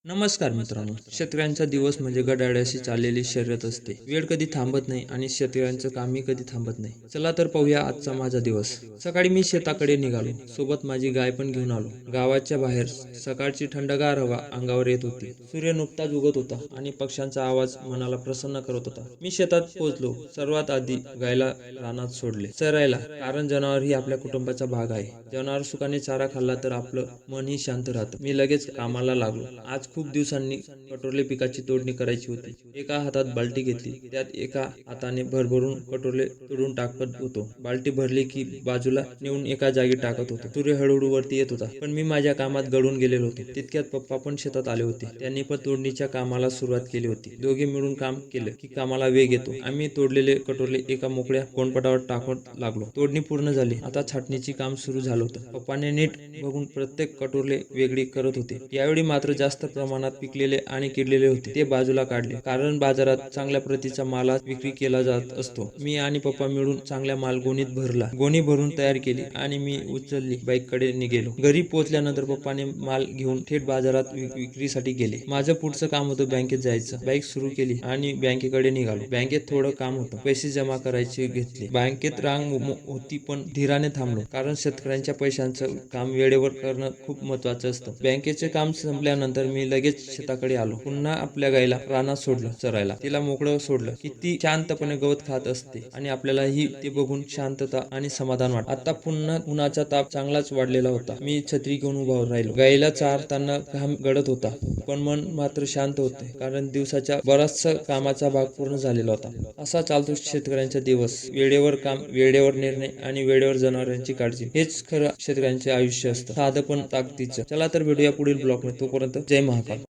नमस्कार मित्रांनो, शेतकऱ्यांचा दिवस म्हणजे घड्याळाशी चाललेली शर्यत असते. वेळ कधी थांबत नाही आणि शेतकऱ्यांचं कामही कधी थांबत नाही. चला तर पाहूया आजचा माझा दिवस. सकाळी मी शेताकडे निघालो. सोबत माझी गाय पण घेऊन आलो. गावाच्या बाहेर सकाळची थंडगार हवा अंगावर येत होती. सूर्य नुकताच उगत होता आणि पक्ष्यांचा आवाज मनाला प्रसन्न करत होता. मी शेतात पोहोचलो. सर्वात आधी गायला रानात सोडले चरायला, कारण जनावर ही आपल्या कुटुंबाचा भाग आहे. जनावर सुखाने चारा खाल्ला तर आपलं मनही शांत राहतं. मी लगेच कामाला लागलो. आज खूप दिवसांनी कटोरले पिकाची तोडणी करायची होती. एका हातात बाल्टी घेतली, त्यात एका हाताने भरभरून कटोरले तोडून टाकत होतो. बाल्टी भरली की बाजूला नेऊन एका जागी टाकत होतो. सूर्य हळूहळू वरती येत होता, पण मी माझ्या कामात गळून गेलेलो होतो. तितक्यात पप्पा पण शेतात आले होते. त्यांनी पण तोडणीच्या कामाला सुरुवात केली होती. दोघे मिळून काम केलं की कामाला वेग येतो. आम्ही तोडलेले कटोरले एका मोकळ्या कोणपटावर टाकत लागलो. तोडणी पूर्ण झाली. आता छाटणीचे काम सुरू झालं होतं. पप्पाने नीट बघून प्रत्येक कटोरले वेगळी करत होते. यावेळी मात्र जास्त प्रमाणात पिकलेले आणि किडलेले होते. ते बाजूला काढले, कारण बाजारात चांगल्या प्रतीचा माल विक्री केला जात असतो. मी आणि पप्पा मिळून चांगल्या माल गोणीत भरला. गोणी भरून तयार केली आणि मी उचलली बाईककडे निघालो. घरी पोहोचल्यानंतर पप्पाने माल घेऊन थेट बाजारात विक्रीसाठी गेले. माझं पुढचं काम होतं बँकेत जायचं. बाईक सुरू केली आणि बँकेकडे निघालो. बँकेत थोडं काम होतं. पैसे जमा करायचे घेतले. बँकेत रांग होती, पण धीराने थांबलो, कारण शेतकऱ्यांच्या पैशांचं काम वेळेवर करणं खूप महत्वाचं असतं. बँकेचे काम संपल्यानंतर मी लगेच शेताकडे आलो. पुन्हा आपल्या गाईला रानात सोडलं चरायला. तिला मोकळं सोडलं की ती शांतपणे गवत खात असते आणि आपल्यालाही ते बघून शांतता आणि समाधान वाटतं. आता पुन्हा उन्हाचा ताप चांगलाच वाढलेला होता. मी छत्री घेऊन उभा राहिलो. गाईला चारताना घाम गळत होता, पण मन मात्र शांत होते, कारण दिवसाच्या बराचसा कामाचा भाग पूर्ण झालेला होता. असा चालतो शेतकऱ्यांचा दिवस. वेळेवर काम, वेळेवर निर्णय आणि वेळेवर जनावरांची काळजी. हेच खरं शेतकऱ्यांचे आयुष्य असतं, साधं पण ताकदीचं. चला तर भेटूया पुढील ब्लॉगमध्ये. तोपर्यंत जय महाकाल.